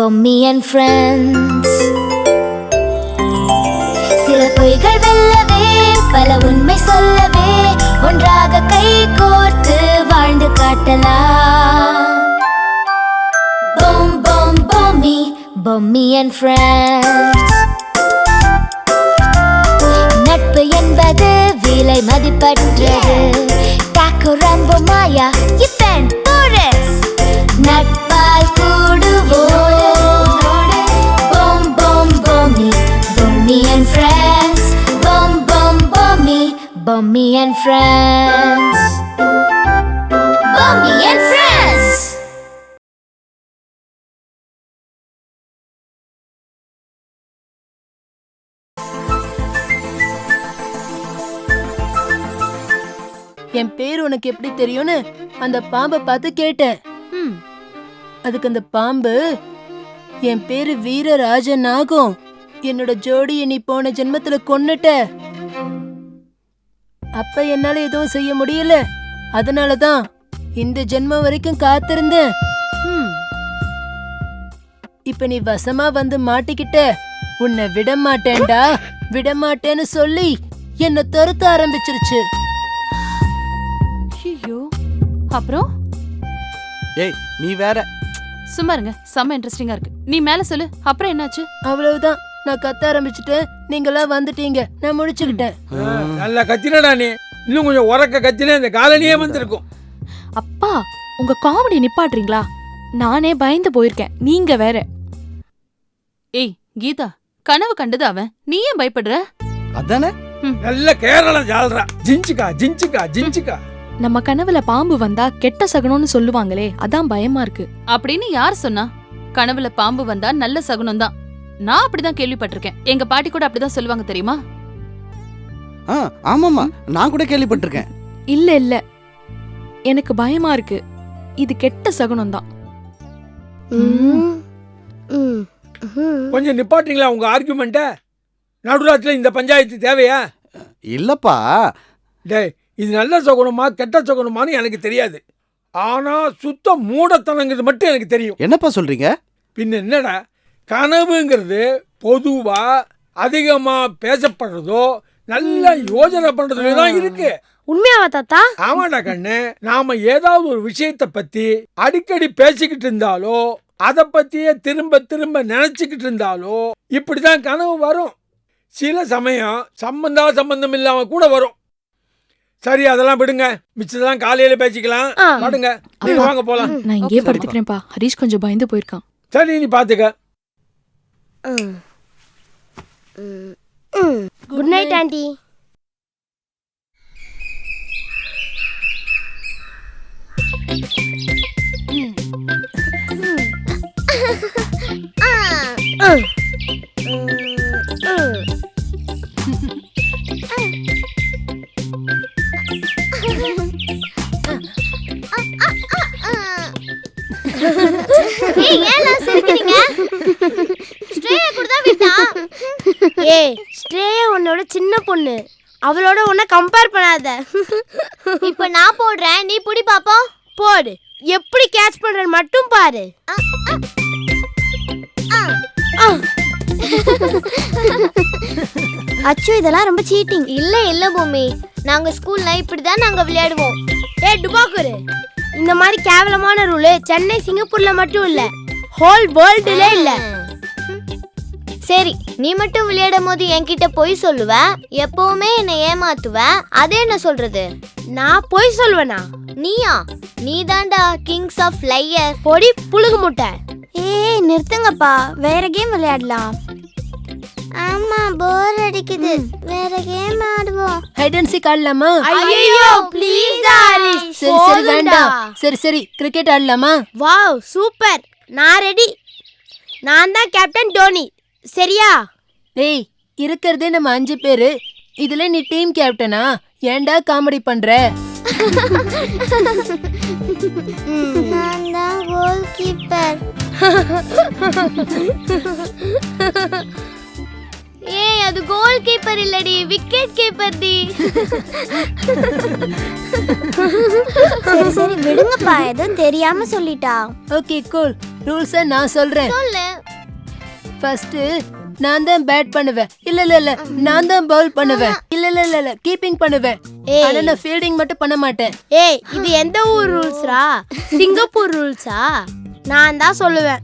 Bommi and friends. சில பொய்கள் வெல்லவே பல உண்மை சொல்லவே ஒன்றாக கை கோர்த்து வாழ்ந்து காட்டலாம். Bom Bom Bommi, Bommi and friends. நட்பு என்பது விலை மதிப்பற்றது. காக்கு ரம்போ மாயா இத்தன் போரஸ் நட்பால் கூடுவோம். Bom Bom Bommi, Bommi and friends. Bom Bom Bommi, Bommi and friends. Bommi and friends. என் பேர் உனக்கு எப்படி தெரியும்னு அந்த பாம்பை பார்த்து கேட்டேன். அதுக்கு அந்த பாம்பு, என் பேரு வீரராஜன் ஆகும், என்னோட ஜோடியை நீ போன ஜென்மத்துல கொன்னுட்ட, அப்ப என்னால எதுவும் செய்ய முடியல, அதனாலதான் இந்த ஜென்மம் வரைக்கும் காத்திருந்தேன். இப்ப நீ வசமா வந்து மாட்டிக்கிட்ட, உன்னை விட மாட்டேன்டா விட மாட்டேன்னு சொல்லி என்ன துரத்த ஆரம்பிச்சிருச்சு. அப்புறம் ஏய் நீ வேற சும்மா இருங்க, செம்ம இன்ட்ரெஸ்டிங்கா இருக்கு. நீ மேல சொல்லு, அப்புறம் என்னாச்சு? அவ்வளவுதான், நான் கத்த ஆரம்பிச்சுட்டேன், நீங்களாம் வந்துட்டீங்க, நான் முடிச்சுக்கிட்டேன். நல்லா கத்தினடா நீ, இன்னும் கொஞ்சம் உரக்க கத்தினே இந்த காலனியே வந்திருக்கும். அப்பா உங்க காமெடி நிப்பாட்றீங்களா? நானே பயந்து போயிருக்கேன், நீங்க வேற. ஏய் கீதா, கனவு கண்டது அவன், நீ ஏன் பயப்படுற? அதானே நல்ல கேரளா ஜால்ரா, ஜிஞ்சிக்கா ஜிஞ்சிக்கா ஜிஞ்சிக்கா. நம்ம கனவுல பாம்பு வந்தா கெட்ட சகுனம்னு சொல்லுவாங்களே, அதான் பயமா இருக்கு. அப்படின்னு யார் சொன்னா? கனவுல பாம்பு வந்தா நல்ல சகுனம் தான். நான் அப்படிதான் கேள்விப்பட்டிருக்கேன். எங்க பாட்டி கூட அப்படிதான் சொல்லுவாங்க, தெரியுமா? ஆமாமா, நான் கூட கேள்விப்பட்டிருக்கேன். இல்ல இல்ல, எனக்கு பயமா இருக்கு, இது கெட்ட சகுனம் தான். கொஞ்சம் நிப்பாட்டீங்களா உங்க ஆர்குமெண்ட்ட? நடுராத்துல இந்த பஞ்சாயத்து தேவையா? இல்லப்பா, டேய் இது நல்ல சகுனமா கெட்ட சகுனமான்னு எனக்கு தெரியாது, ஆனா சுத்த மூடத்தனங்கிறது மட்டும் எனக்கு தெரியும். என்னப்பா சொல்றீங்க? பின்ன என்னடா, கனவுங்கிறது பொதுவா அதிகமா பேசப்படுறதோ நல்ல யோசனை பண்றதுல தான் இருக்கு. உண்மையாவா தாத்தா? ஆமாடா கண்ணு, நாம ஏதாவது ஒரு விஷயத்தை பத்தி அடிக்கடி பேசிக்கிட்டு இருந்தாலோ அதை பத்தியே திரும்ப திரும்ப நினைச்சுக்கிட்டு இருந்தாலோ இப்படிதான் கனவு வரும். சில சமயம் சம்பந்தம் இல்லாம கூட வரும். சரி அதெல்லாம் விடுங்க, மிச்சதெல்லாம் காலையில பேசிக்கலாம். வாடுங்க, நீங்க வாங்க போலாம். நான் இங்கே படுத்துக்கிறேன்ப்பா, ஹரிஷ் கொஞ்சம் பயந்து போயிருக்கான். சரி நீ பாத்துக்க. Good night aunty. உன்னோட சின்ன பொண்ணு, அவளோட உன்னை கம்பேர் பண்ணாத. இப்ப நான் போடுறேன், நீ புடி பாப்போம். போடு, எப்படி கேட்ச் பண்றேன்னு மட்டும் பாரு. அச்சோ இதெல்லாம் ரொம்ப சீட்டிங். இல்ல பூமி, நாங்க ஸ்கூல்ல இப்படிதான் நாங்க விளையாடுவோம். டுபாக்குரு, இந்த மாதிரி கேவலமான ரூல் சென்னை சிங்கப்பூர்ல மட்டும் இல்ல, ஹோல் வேர்ல்டுல இல்ல. சரி, நீ மட்டும் விளையாடும் போது என்கிட்ட பொய் சொல்லுவ, எப்பவுமே என்னை ஏமாத்துவ, அது என்ன சொல்றது? நான் பொய் சொல்வேனா? நீயா? நீ தாண்டா கிங்ஸ் ஆஃப் லையர். பொடி புழுகு முட்டை. ஏய் நிறுத்துங்கப்பா, வேற கேம் விளையாடலாம். ஆமா போர் அடிக்குது, வேற கேம் ஆடுவோம். ஹைட் அண்ட் சீக் ஆடலாமா? ஐயோ ப்ளீஸ் ஹரிஷ், சரி சரி வேண்டாம். சரி கிரிக்கெட் ஆடலாமா? வாவ் சூப்பர், நான் ரெடி. நான் தான் கேப்டன் டோனி, சரியா? டேய் இருக்கிறதே நம்ம 5 பேரு, இதுல நீ டீம் கேப்டனா? ஏன்டா காமெடி பண்ற? நான் தான் கோல் கீப்பர். ஏய் அது கோல் கீப்பர் இல்லடி, விக்கெட் கீப்பர் டி. சரி சரி விடுங்கப்பா, எதுவும் தெரியாம சொல்லிட்டா. Okay cool. ரூல்ஸ நான் சொல்றேன். சொல்லு. ஃபர்ஸ்ட் நான் தான் பேட் பண்ணுவேன். இல்ல நான் தான் பவுல் பண்ணுவேன். இல்ல கீப்பிங் பண்ணுவேன். ஏய். ஆனா நான் ஃபீல்டிங் மட்டும் பண்ண மாட்டேன். ஏய் இது எந்த ஊர் ரூல்ஸ்ரா? சிங்கப்பூர் ரூல்ஸா? நான் தான் சொல்லுவேன்.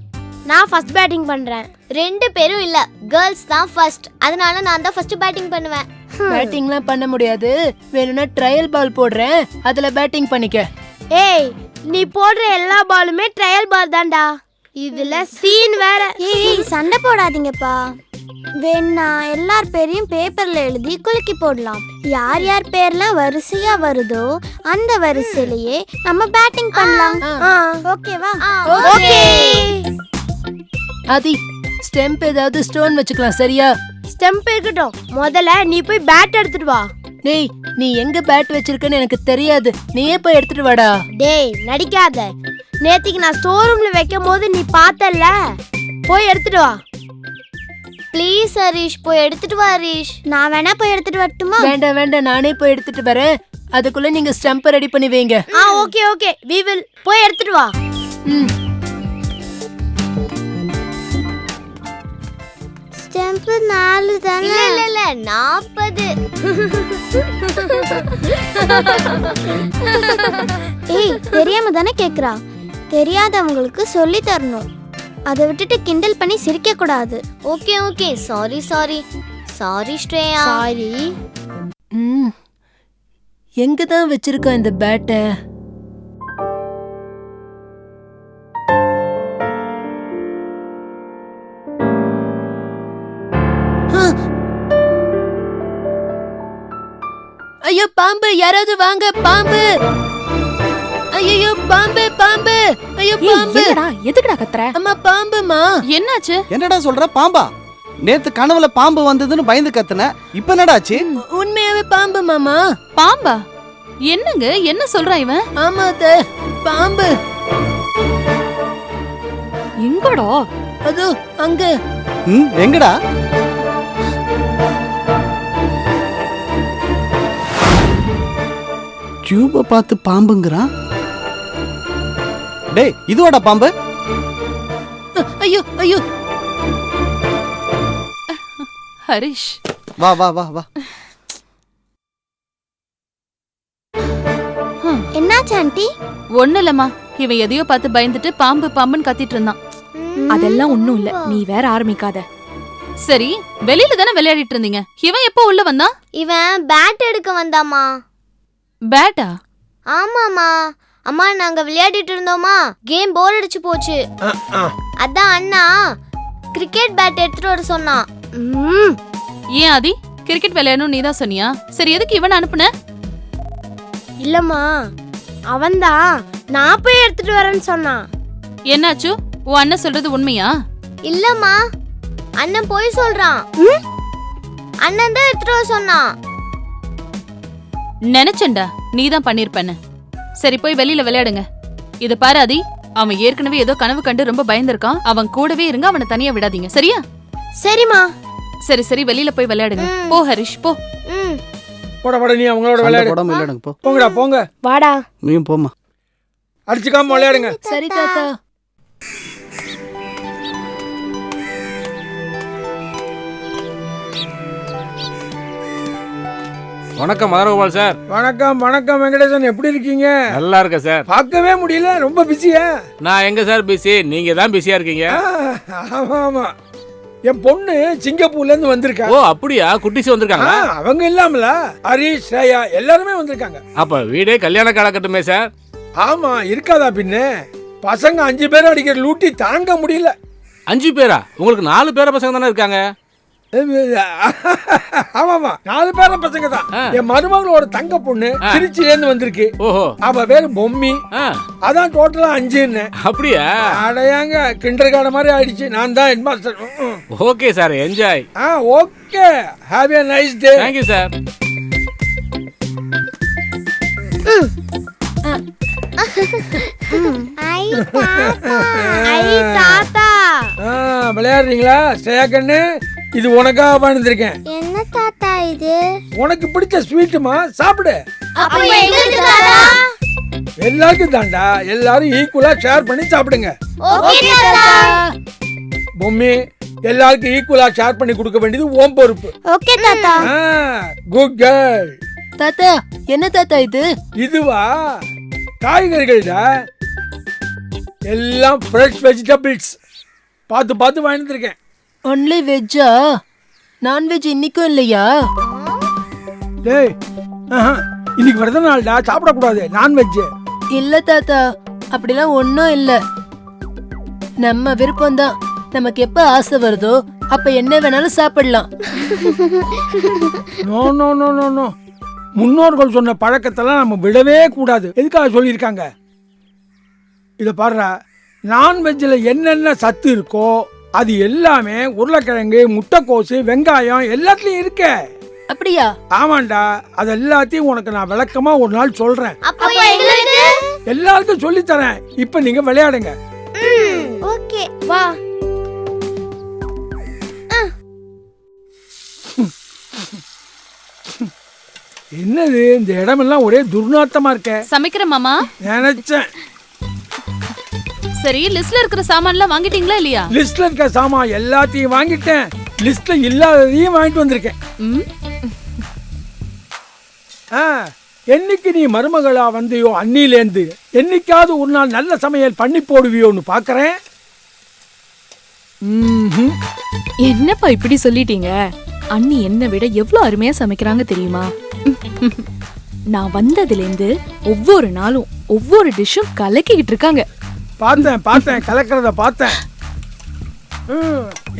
நான் ஃபர்ஸ்ட் பேட்டிங் பண்றேன். 2 பேரும் இல்ல, கேர்ள்ஸ் தான் ஃபர்ஸ்ட். அதனால நான் தான் ஃபர்ஸ்ட் பேட்டிங் பண்ணுவேன். பேட்டிங்லாம் பண்ண முடியாது. வேணும்னா ட்ரையல் பால் போடுறேன், அதுல பேட்டிங் பண்ணிக்க. ஏய் நீ போடுற எல்லா பாலுமே ட்ரையல் பால் தான்டா. இதுல சீன் வேற. ஏய் சண்டை போடாதீங்கப்பா. வேணா எல்லார் பேரையும் பேப்பர்ல எழுதி குலுக்கி போடலாம். யார் யார் பேர்லாம் வரிசையா வருதோ அந்த வரிசையிலேயே நம்ம பேட்டிங் பண்ணலாம். ஓகேவா? ஓகே. ஆதி, ஸ்டெம்ப் ஏதாவது ஸ்டோன் வச்சுக்கலாம், சரியா? ஸ்டெம்ப் இருக்கட்டும், முதல்ல நீ போய் பேட் எடுத்துட்டு வா. டேய், நீ எங்க பேட் வச்சிருக்கன்னு எனக்கு தெரியாது. நீயே போய் எடுத்துட்டு வாடா. டேய் நடிக்காத. நேத்திக்கு நான் ஸ்டோர் ரூம்ல வைக்கும் போது நீ பார்த்தல்ல, போய் எடுத்துட்டு வா. ப்ளீஸ் ஹரிஷ், போய் எடுத்துட்டு வா ஹரிஷ். நான் வேணா போய் எடுத்துட்டு வரட்டுமா? வேண்டாம், நானே போய் எடுத்துட்டு வரேன். அதுக்குள்ள நீங்க ஸ்டெம்ப் ரெடி பண்ணி வைங்க. Okay we will. போய் எடுத்துட்டு வா. ம். ஸ்டெம்ப் 4 தானே? இல்ல 40. ஏய் தெரியாம தானே கேக்குறா. தெரியாதவங்களுக்கு சொல்லி தரணும். அதை விட்டுட்டு கிண்டல் பண்ணி சிரிக்க கூடாது. Okay sorry Shreya. சாரி. ம். எங்க தான் வச்சிருக்க இந்த பேட்டை? ஐயோ பாம்பு, யாராவது வாங்க, பாம்பு. ஐயோ பாம்பு. ஐயோ ஏய், பாம்பு. என்னடா எதுக்குடா கத்துற? அம்மா பாம்புமா. என்னாச்சு? என்னடா சொல்ற? பாம்பா? நேத்து கனவுல பாம்பு வந்ததுன்னு பயந்து கத்துன. இப்ப என்னடாச்சு? உண்மையாவே பாம்பு மாமா. பாம்பா? என்னங்க என்ன சொல்றான் இவன்? ஆமா அத்தை, பாம்பு. எங்கடா? அதோ அங்க. எங்கடா? டியூப பார்த்து பாம்புங்கிறான். டேய், இதுவாடா பாம்பு? ஐயோ ஹரிஷ், வா. என்னாச்சு ஆண்டி? ஒண்ணு இல்லம்மா, இவன் எதையோ பார்த்து பயந்துட்டு பாம்புன்னு கத்திட்டு இருந்தான். அதெல்லாம் ஒண்ணும் இல்ல, நீ வேற ஆரம்பிக்காத. சரி, வெளியில தானே விளையாடிட்டு இருந்தீங்க. இவன் எப்போ உள்ள வந்தான்? இவன் பேட் எடுக்க வந்தாமா. பேட்டா? ஆமாமா. அம்மா நாங்க விளையாடிட்டு இருந்தோமா, கேம் போர் அடிச்சு போச்சு. அதான் அண்ணா கிரிக்கெட் பேட் எடுத்துட்டு வர சொன்னான். ஏன் ஆதி, கிரிக்கெட் விளையாடணும் நீ தான் சொன்னியா? சரி, எதுக்கு இவனை அனுப்புன? இல்லம்மா, அவன்தான் நான் போய் எடுத்துட்டு வரேன்னு சொன்னான். என்னாச்சு? உன் அண்ணன் சொல்றது உண்மையா? இல்லம்மா, அண்ணன் போய் சொல்றான். அண்ணன் தான் எடுத்துட்டு வர சொன்னான். நினைச்சேன்டா நீ தான் பண்ணிருப்பேன்னு. சரி, போய் வெளியில விளையாடுங்க. இது பாரு ஆதி, அவன் ஏற்கனவே ஏதோ கனவு கண்டு ரொம்ப பயந்துருக்கான். அவன் கூடவே இருங்க, அவனை தனியா விடாதீங்க, சரியா? சரிம்மா. சரி, வெளியில போய் விளையாடுங்க. போ ஹரிஷ், போ. போட நீ அவங்களோட விளையாடு. போடாம விளையாடுங்க போ. போங்கடா போங்க. வாடா. நீயும் போமா. அடிச்சுக்காம விளையாடுங்க. சரி தாத்தா. வணக்கம் மதனகோபால் சார். வணக்கம் வெங்கடேசன், எப்படி இருக்கீங்க? நல்லா இருக்க சார். பார்க்கவே முடியல, ரொம்ப பிஸியா? நான் எங்க சார் பிஸி, நீங்க தான் பிஸியா இருக்கீங்க. ஆமா. என் பொண்ணு சிங்கப்பூர்ல இருந்து வந்திருக்கா. ஓ அப்படியா? குட்டிஸ் வந்திருக்காங்க. அவங்க இல்லாமல ஹரிஷ், ஸ்ரேயா எல்லாருமே வந்திருக்காங்க. அப்ப வீடே கல்யாண காலகட்டமே சார். ஆமா, இருக்காதா பின்ன. பசங்க 5 பேரும் அடிக்கிற லூட்டி தாங்க முடியல. 5 பேரா? உங்களுக்கு 4 பேர பசங்க தானே இருக்காங்க. ஆமாமா, 4 பேர பசங்க தான். என் மருமகளோட தங்க பொண்ணு திருச்சியில இருந்து வந்திருக்கு. ஓஹோ. அவ பேரு பொம்மி. அதான் டோட்டலா 5. அப்படியா? அடையாங்க, கிண்டர் கார்டன் மாதிரி ஆயிடுச்சு. நான் தான் headmaster. Okay sir, enjoy. Okay, have a nice day. Thank you sir. ஐ தாத்தா. விளையாடுறீங்களா ஸ்ரேயா கண்ணு? இது உனக்காக வாழ்ந்திருக்கேன். என்ன தாத்தா இது? உனக்கு பிடிச்ச ஸ்வீட்டுமா, சாப்பிடு. அப்ப எங்களுக்கு தாத்தா? எல்லாருக்கும் தாண்டா, எல்லாரும் ஈக்குவலா ஷேர் பண்ணி சாப்பிடுங்க. ஓகே தாத்தா. பொம்மி, எல்லாருக்கும் ஈக்குவலா ஷேர் பண்ணி கொடுக்க வேண்டியது உன் பொறுப்பு. ஓகே தாத்தா. Good girl. தாத்தா என்ன தாத்தா இது? இதுவா காய்கறிகள்டா, எல்லாம் ஃப்ரெஷ் வெஜிடபிள்ஸ். பார்த்து பார்த்து வாழ்ந்துருக்கேன். ஒன்லி வெஜ்ஜா? நான்வெஜ் இன்னைக்கும் இல்லையா? டேய், இன்னைக்கு வரத நாள்டா, சாப்பிடக்கூடாது நான்வெஜ். இல்ல தாத்தா, அப்படிலாம் ஒன்றும் இல்லை. நம்ம விருப்பம்தான். நமக்கு எப்ப ஆசை வருதோ அப்ப என்ன வேணாலும் சாப்பிடலாம். No no no no no, முன்னோர்கள் சொன்ன பழக்கத்தெல்லாம் நம்ம விடவே கூடாது. எதுக்காக சொல்லியிருக்காங்க? இதை பாருடா, நான்வெஜ்ஜில் என்னென்ன சத்து இருக்கோ அது எல்லாமே உருளைக்கிழங்கு, முட்டைக்கோசு, வெங்காயம் எல்லாத்துலயும் இருக்கே. அப்படியா? ஆமாண்டா, அது எல்லாத்தையும் உனக்கு நான் விளக்கமா ஒரு நாள் சொல்றேன். அப்ப எங்களுக்கு? எல்லாருக்கும் சொல்லித்தரேன். இப்ப நீங்க விளையாடுங்க. ஓகே வா. என்னது இந்த இடமெல்லாம் ஒரே துர்நாத்தமா இருக்க? சமைக்கிற மாமா. நினைச்சேன். சரி, லிஸ்ட்ல இருக்கிற சாமான்லாம் வாங்கிட்டீங்களா இல்லையா? லிஸ்ட்ல இருக்க சாமான் எல்லாத்தையும் வாங்கிட்டேன். லிஸ்ட்ல இல்லாததையும் வாங்கிட்டு வந்திருக்கேன். என்னைக்கு நீ மருமகளா வந்தியோ அன்னிலேந்து என்னைக்காவது ஒரு நாள் நல்ல சமையல் பண்ணி போடுவியோன்னு பாக்குறேன். என்னப்பா இப்படி சொல்லிட்டீங்க? அண்ணி என்னை விட எவ்வளவு அருமையா சமைக்கிறாங்க தெரியுமா? நான் வந்ததுல இருந்து ஒவ்வொரு நாளும் ஒவ்வொரு டிஷ்ஷும் கலக்கிக்கிட்டு இருக்காங்க. பார்த்தேன் கலக்கிறத பார்த்தேன்.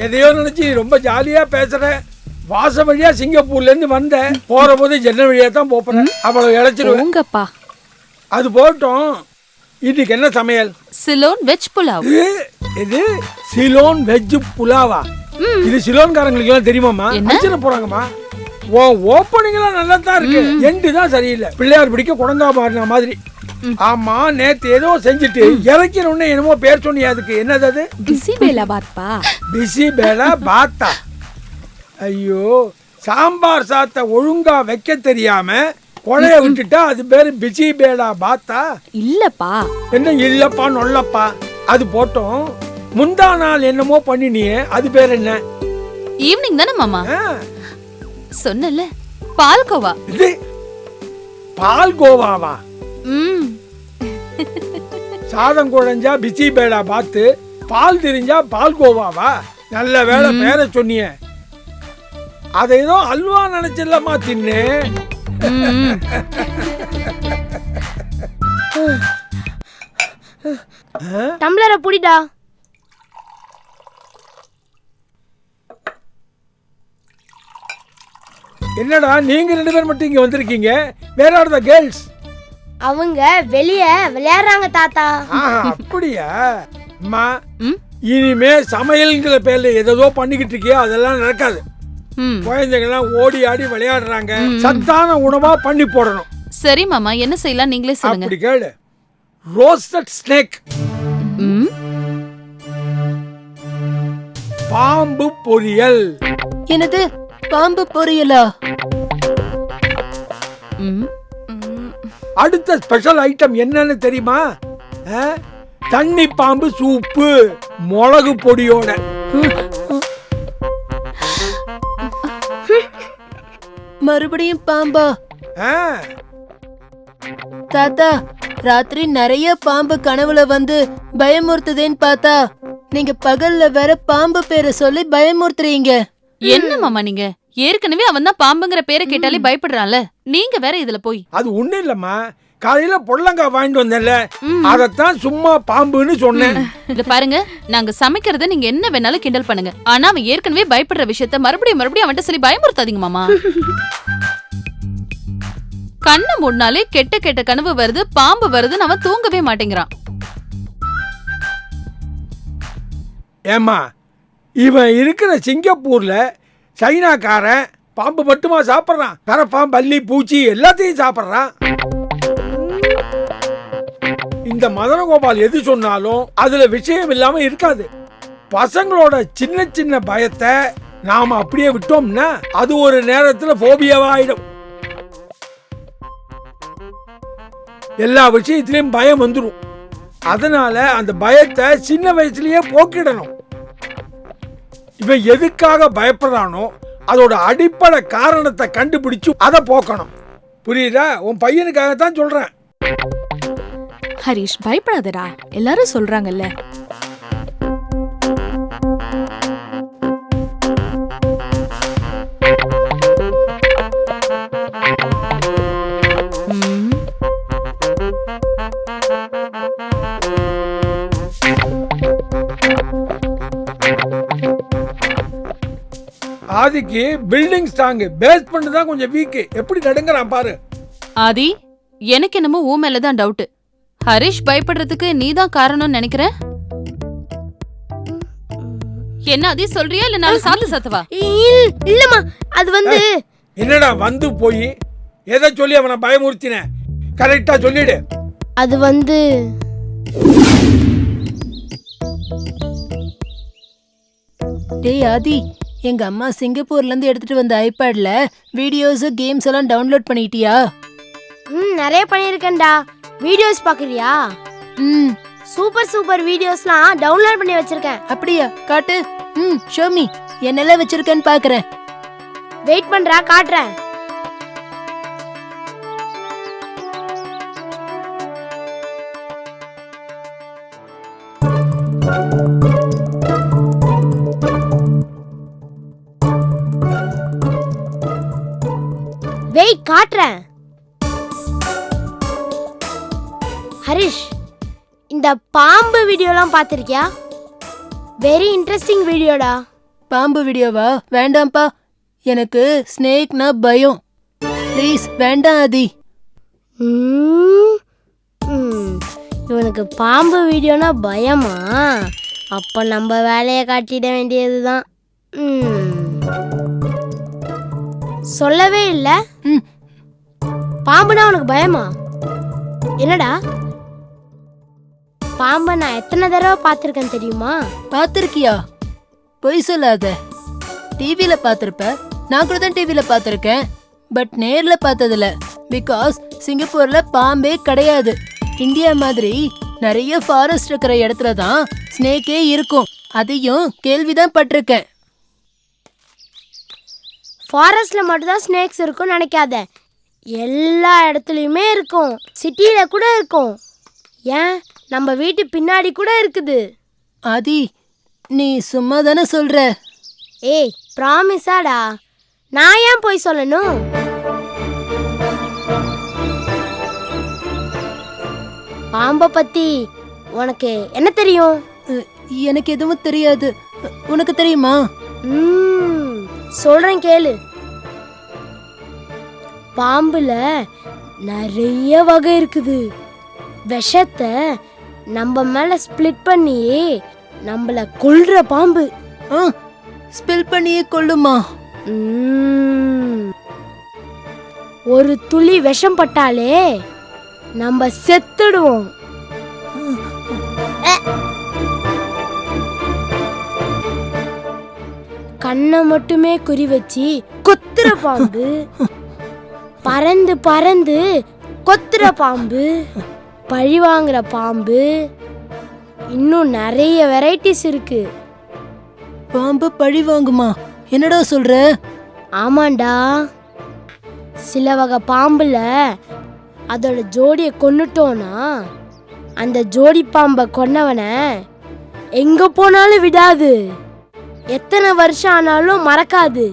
எதையோ நினைச்சு ரொம்ப ஜாலியா பேசுற. வாச வழியா சிங்கப்பூர்ல இருந்து வந்த, போற போது ஜன்னல் வழியா தான் போறேன். அவ்வளவு இழைச்சிருவேங்கப்பா. அது போட்டோம். இன்னைக்கு என்ன சமையல்? சிலோன் வெஜ் புலாவ். இது சிலோன் வெஜ் புலாவா? இது சிலோன்காரங்களுக்கு எல்லாம் தெரியுமாமா? அடிச்சிட போறாங்கம்மா. ஓப்பனிங் எல்லாம் நல்லா தான் இருக்கு, எண்டு தான் சரியில்லை. பிள்ளையார் பிடிக்க குடங்கா மாறின மாதிரி. ஆமா, நேத்து ஏதோ செஞ்சுட்டு இறக்கிற உடனே என்னமோ பேர் சொன்னியா? அதுக்கு என்னது? அது பிசி பேலா பாத்பா. பிசி பேலா பாத்தா? ஐயோ, சாம்பார் சாத்த ஒழுங்கா வைக்க தெரியாம கொலைய விட்டுட்டா அது பேரு பிசி பேலா பாத்தா? இல்லப்பா. என்ன இல்லப்பா நொல்லப்பா? அது போட்டோம். முந்தா நாள் என்னமோ பண்ணினியே, அது பேர் என்ன? ஈவினிங் தானே மாமா? சொன்னல, பால்கோவா. இது பால்கோவாவா? சாதம் குழஞ்சா பிசி பேலா பாத்து, பால் தெரிஞ்சா பால்கோவாவா? நல்ல வேலை பேர சொன்னிய. அதை ஏதோ அல்வா நினைச்சிடலாமா தின்னு. டம்ளரை புடிடா. என்னடா நீங்க ரெண்டு பேர் மட்டும் இங்க வந்திருக்கீங்க? வேற ஆர் தி கேர்ள்ஸ்? அவங்க வெளிய விளையாடுறாங்க தாத்தா. அப்படியா? அம்மா, இனிமே சமையல்ங்கிற பேர்ல ஏதோ பண்ணிக்கிட்டு இருக்கியா? அதெல்லாம் நடக்காது. குழந்தைங்கலாம் ஓடி ஆடி விளையாடுறாங்க. சத்தான உணவா பண்ணி போடணும். சரி மாமா, என்ன செய்யலாம் நீங்களே சொல்லுங்க. அப்படி கேளு. ரோஸ்டட் ஸ்னேக், பாம்பு பொரியல். என்னது? பாம்பு பொரியலா? அடுத்த ஸ்பெஷல் ஐட்டம் என்னன்னு தெரியுமா? தண்ணி பாம்பு சூப்பு, மிளகு பொடியோட. மறுபடியும் பாம்பா? தாத்தா, ராத்திரி நிறைய பாம்பு கனவுல வந்து பயமுறுத்துதேன்னு பார்த்தா நீங்க பகல்ல வேற பாம்பு பேரை சொல்லி பயமுறுத்துறீங்க. என்ன மாமா நீங்க? ஏற்கனவே அவன் தான் பாம்புங்கிற பேரை கேட்டாலே பயப்படுறான்ல, நீங்க வேற இதுல போய். அது ஒண்ணு இல்லம்மா, காலையில பொள்ளங்காய் வாங்கிட்டு வந்தேன்ல, அதத்தான் சும்மா பாம்புன்னு சொன்னேன். இத பாருங்க, நாங்க சமைக்கிறத நீங்க என்ன வேணாலும் கிண்டல் பண்ணுங்க, ஆனா அவன் ஏற்கனவே பயப்படுற விஷயத்த மறுபடியும் அவன்கிட்ட சொல்லி பயமுறுத்தாதீங்க மாமா. கண்ணை மூடினாலே கெட்ட கனவு வருது, பாம்பு வருதுன்னு அவன் தூங்கவே மாட்டேங்கிறான். ஏமா, இவன் இருக்கிற சிங்கப்பூர்ல சைனாக்காரன் பாம்பு மட்டுமா சாப்பிட்றான்? கரப்பான், பல்லி, பூச்சி எல்லாத்தையும் சாப்பிட்றான். இந்த மதனகோபால் எது சொன்னாலும் அதுல விஷயம் இல்லாம இருக்காது. பசங்களோட சின்ன சின்ன பயத்தை நாம அப்படியே விட்டோம்னா அது ஒரு நேரத்துல போபியாவாயிடும். எல்லா விஷயத்திலயும் பயம் வந்துடும். அதனால அந்த பயத்தை சின்ன வயசுலயே போக்கிடணும். இவன் எதுக்காக பயப்படுறானோ அதோட அடிப்படை காரணத்தை கண்டுபிடிச்சு அதை போக்கணும். புரியுதா? உன் பையனுக்காகத்தான் சொல்றேன். ஹரிஷ் பயப்படாதடா, எல்லாரும் சொல்றாங்கல்ல. ஆதிக்கு பில்டிங் ஸ்ட்ராங், பேஸ்மெண்ட் தான் கொஞ்சம் வீக். எப்படி நடுங்கறான் பாரு. ஆதி, எனக்கு என்னமோ ஊ மேலதான் டவுட். ஹரிஷ் பயப்படுறதுக்கு நீதான் காரணம்னு நினைக்கிறேன். என்ன ஆதி சொல்றியா இல்ல நான் சாத்து சாத்தவா? இல்லம்மா, அது வந்து என்னடா வந்து போய் எதை சொல்லி அவனை பயமுறுத்தின? கரெக்டா சொல்லிடு. அது வந்து டேய் ஆதி, எங்க அம்மா சிங்கப்பூர்ல இருந்து எடுத்துட்டு வந்த ஐபேட்ல வீடியோஸ் கேம்ஸ் எல்லாம் டவுன்லோட் பண்ணிட்டியா? நிறைய பண்ணிருக்கேன்டா. வீடியோஸ் பாக்குறியா? சூப்பர் சூப்பர் வீடியோஸ்லாம் டவுன்லோட் பண்ணி வச்சிருக்கேன். அப்படியா? காட்டு. Show me. என்னெல்லாம் வச்சிருக்கேன்னு பாக்குறேன். வெயிட் பண்றா, காட்டுறேன். வெயிட், காட்டுறேன். ஹரிஷ், இந்த பாம்பு வீடியோலாம் பார்த்திருக்கியா? Very interesting வீடியோடா. பாம்பு வீடியோவா? வேண்டாம்ப்பா, எனக்கு ஸ்னேக்னா பயம். ப்ளீஸ் வேண்டாம் ஆதி. இவனுக்கு பாம்பு வீடியோனா பயமா? அப்ப நம்ம வேலையை காட்டிட வேண்டியதுதான். சொல்லவே இல்ல. பாம்புனா உனக்கு பயமா? என்னடா, பாம்பை நான் எத்தனை தடவை பார்த்திருக்கேன் தெரியுமா? பார்த்திருக்கியா? பொய் சொல்லாத. டிவில பார்த்திருப்ப. நான் கூட தான் டிவில பார்த்திருக்கேன், பட் நேர்ல பார்த்ததில்ல. பிகாஸ் சிங்கப்பூர்ல பாம்பே கிடையாது. இந்தியா மாதிரி நிறைய ஃபாரஸ்ட் இருக்கிற இடத்துல தான் ஸ்னேக்கே இருக்கும். அதையும் கேள்விதான் பட்டிருக்கேன். ஃபாரஸ்ட்ல மட்டும் தான் ஸ்னேக்ஸ் இருக்கும்னு நினைக்காத. எல்லா இடத்துலையுமே இருக்கும். சிட்டியில கூட இருக்கும். ஏன், நம்ம வீட்டு பின்னாடி கூட இருக்குது. ஆதி, நீ சும்மா தானே சொல்ற? ஏய், ப்ராமிஸாடா. நான் ஏன் போய் சொல்லணும்? பாம்பை பத்தி உனக்கு என்ன தெரியும்? எனக்கு எதுவும் தெரியாது. உனக்கு தெரியுமா? சொல்றேன் கேளு. பாம்புல நிறைய வகை இருக்குது. விஷத்தை நம்ம மேல ஸ்பிளிட் பண்ணி நம்மள கொல்ற பாம்பு. ஸ்பில் பண்ணியே கொல்லுமா? ஒரு துளி விஷம் பட்டாலே நம்ம செத்துடுவோம். கண்ணை மட்டுமே குறி வச்சு கொத்துற பாம்பு, பறந்து பறந்து கொத்துற பாம்பு, பழி வாங்குற பாம்பு, இன்னும் நிறைய வெரைட்டிஸ் இருக்கு. பாம்பு பழி வாங்குமா? என்னடா சொல்ற? ஆமாண்டா. சில வகை பாம்புல அதோட ஜோடியை கொன்னுட்டோன்னா அந்த ஜோடி பாம்பை கொன்னவனை எங்க போனாலும் விடாது. எத்தனை வருஷம் ஆனாலும் மறக்காது.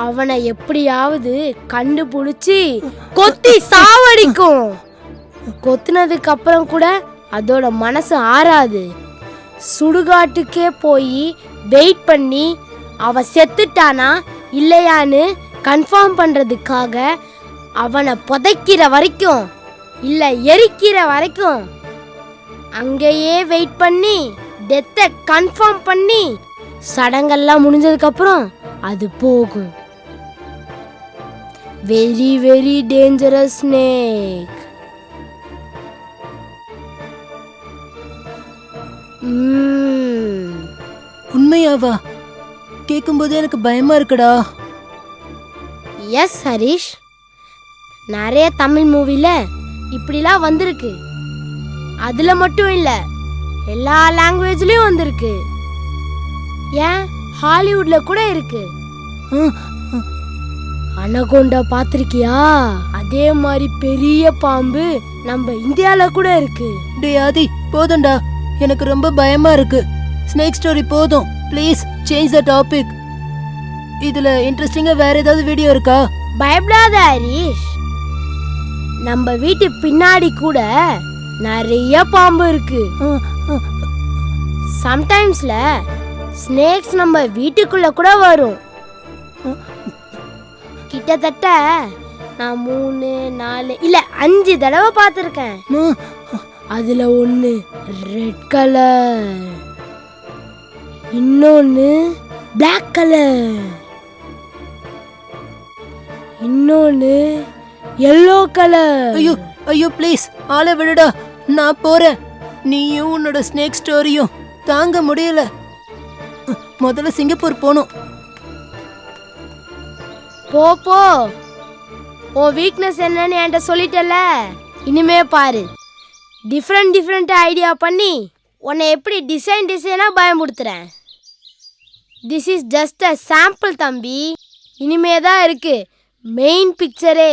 அவனை எப்படியாவது கண்டுபிடிச்சி கொத்தி சாவடிக்கும். கொத்துனதுக்கு அப்புறம் கூட அதோட மனசு ஆறாது. சுடுகாட்டுக்கே போய் வெயிட் பண்ணி அவ செத்துட்டானா இல்லையான்னு கன்ஃபார்ம் பண்றதுக்காக அவனை புதைக்கிற வரைக்கும் இல்ல எரிக்கிற வரைக்கும் அங்கேயே வெயிட் பண்ணி டெத்தை கன்ஃபார்ம் பண்ணி சடங்கெல்லாம் முடிஞ்சதுக்கு அப்புறம் அது போகும். Very very dangerous snake. உண்மையாவா? கேட்கும்போது எனக்கு பயமா இருக்குடா. எஸ் ஹரிஷ், நிறைய தமிழ் மூவில இப்படிலாம் வந்திருக்கு. அதுல மட்டும் இல்ல, எல்லா லாங்குவேஜ்லயும் வந்திருக்கு. ஏன் ஹாலிவுட்ல கூட இருக்கு. அனகோண்டா பாத்திருக்கியா? அதே மாதிரி பெரிய பாம்பு நம்ம இந்தியால கூட இருக்கு. டே ஆதி, போதும்டா, எனக்கு ரொம்ப பயமா இருக்கு. ஸ்னேக் ஸ்டோரி போதும், ப்ளீஸ் சேஞ்ச் த டாபிக். இதுல இன்ட்ரெஸ்டிங்கா வேற ஏதாவது வீடியோ இருக்கா? பயப்படாத ஹரிஷ், நம்ம வீட்டு பின்னாடி கூட நிறைய பாம்பு இருக்கு. சம்டைம்ஸ்ல ஸ்னேக்ஸ் நம்ம வீட்டுக்குள்ள கூட வரும். கிட்டத்தட்ட நான் 3, 4 இல்ல 5 தடவை பார்த்திருக்கேன். அதுல ஒண்ணு ரெட் கலர், இன்னொன்னு பிளாக் கலர், இன்னொன்னு எல்லோ கலர். ஐயோ ஐயோ, ப்ளீஸ் ஆளை விடுடா, நான் போறேன். நீயும் உன்னோட ஸ்னேக் ஸ்டோரியும் தாங்க முடியல. முதல்ல சிங்கப்பூர் போகணும். போ போ, உன் வீக்னஸ் என்னன்னு என்கிட்ட சொல்லிட்டல. இனிமே பாரு, டிஃப்ரெண்ட் ஐடியா பண்ணி உன்னை எப்படி டிசைனா பயமுடுத்துறேன். This is just a sample தம்பி. இனிமே தான் இருக்கு மெயின் பிக்சரே.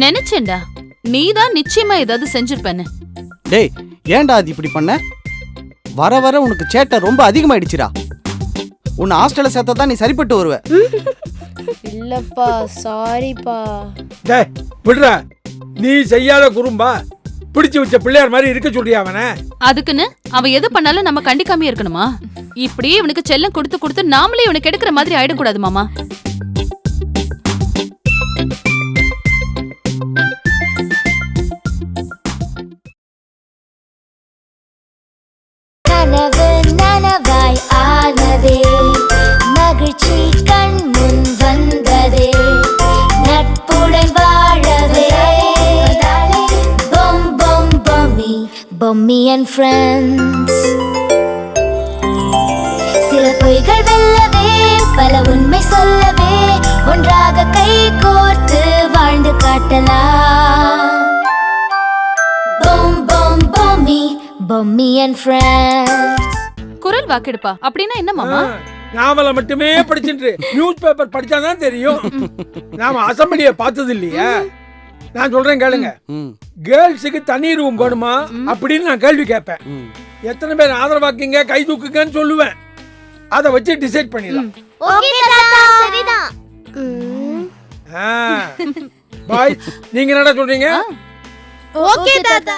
நினைச்சேன்டா நீதான் நிச்சயமா ஏதாவது செஞ்சிருப்பேன்னு. டேய், ஏன்டா அது இப்படி பண்ண? வர வர உனக்கு சேட்டை ரொம்ப அதிகமாயிடுச்சுடா. உன்னை ஹாஸ்டல்ல சேர்த்தா தான் நீ சரிப்பட்டு வருவ. இல்லப்பா, சாரிப்பா. டேய் விடுறா, நீ செய்யாத குறும்பா பிடிச்சு வச்ச பிள்ளையார் மாதிரி இருக்க சொல்றியா அவனை? அதுக்குன்னு அவன் எது பண்ணாலும் நம்ம கண்டிக்காம இருக்கணுமா? இப்படியே இவனுக்கு செல்லம் கொடுத்து கொடுத்து நாமளே இவனுக்கு எடுக்கிற மாதிரி ஆயிடக்கூடாது மாமா. கனவு நனவாய் ஆனதே, மகிழ்ச்சி கண் முன் வந்ததே, நட்புடன் வாழவே. பொம் பொம் பொம்மி, பொம்மி அண்ட் ஃப்ரெண்ட்ஸ். சில பொய்கள் வெல்லவே, பல உண்மை சொல்லவே, ஒன்றாக கை கோர்த்து வாழ்ந்து காட்டலாம். Bom Bom Bommi, Bommi and friends. குரல் வாக்கெடுப்பா அப்படின்னா என்ன மாமா? நாவலை மட்டுமே படிச்சுட்டு நியூஸ் பேப்பர் படிச்சாதான் தெரியும். நாம அசம்பிளிய பார்த்தது இல்லையா? நான் சொல்றேன் கேளுங்க. கேர்ள்ஸுக்கு தனி ரூம் வேணுமா அப்படின்னு நான் கேள்வி கேட்பேன். எத்தனை பேர் ஆதரவாக்குங்க, கை தூக்குங்கன்னு சொல்லுவேன். அதை வச்சு டிசைட் பண்ணிடலாம். ஓகே தாத்தா, சரிதான். பாய், நீங்க என்னடா சொல்றீங்க? ஓகே தாத்தா.